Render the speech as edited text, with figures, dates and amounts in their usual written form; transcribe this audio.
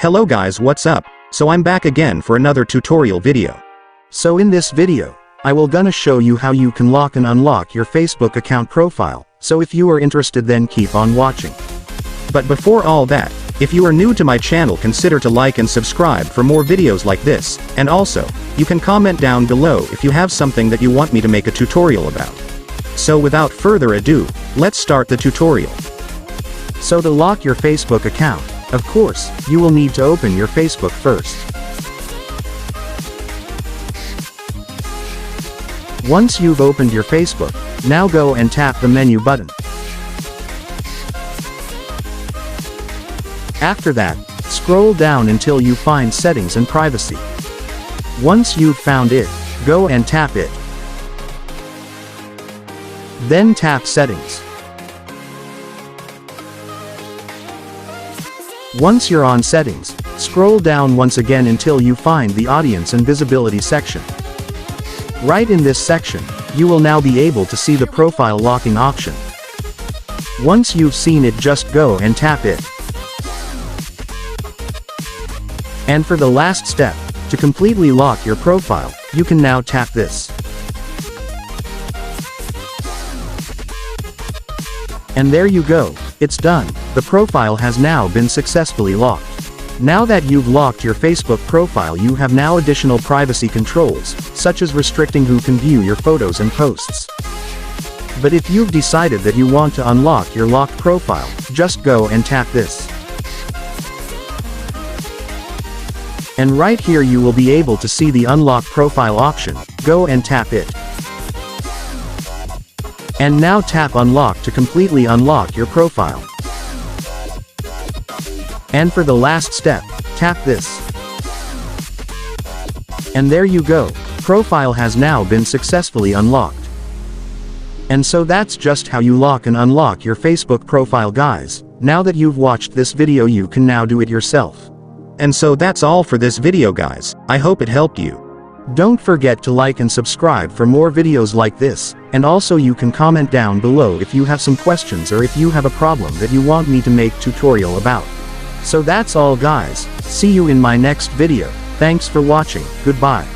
Hello guys, what's up? So I'm back again for another tutorial video. So in this video, I will gonna show you how you can lock and unlock your Facebook account profile, so if you are interested then keep on watching. But before all that, if you are new to my channel consider to like and subscribe for more videos like this, and also, you can comment down below if you have something that you want me to make a tutorial about. So without further ado, let's start the tutorial. So to lock your Facebook account, of course, you will need to open your Facebook first. Once you've opened your Facebook, now go and tap the menu button. After that, scroll down until you find Settings and Privacy. Once you've found it, go and tap it. Then tap Settings. Once you're on Settings, scroll down once again until you find the Audience and Visibility section. Right in this section, you will now be able to see the profile locking option. Once you've seen it, just go and tap it. And for the last step, to completely lock your profile, you can now tap this. And there you go, it's done, the profile has now been successfully locked. Now that you've locked your Facebook profile, you have now additional privacy controls, such as restricting who can view your photos and posts. But if you've decided that you want to unlock your locked profile, just go and tap this. And right here you will be able to see the Unlock Profile option, go and tap it. And now tap Unlock to completely unlock your profile. And for the last step, tap this. And there you go, profile has now been successfully unlocked. And so that's just how you lock and unlock your Facebook profile, guys. Now that you've watched this video, you can now do it yourself. And so that's all for this video, guys. I hope it helped you. Don't forget to like and subscribe for more videos like this, and also you can comment down below if you have some questions or if you have a problem that you want me to make tutorial about. So that's all, guys. See you in my next video. Thanks for watching. Goodbye.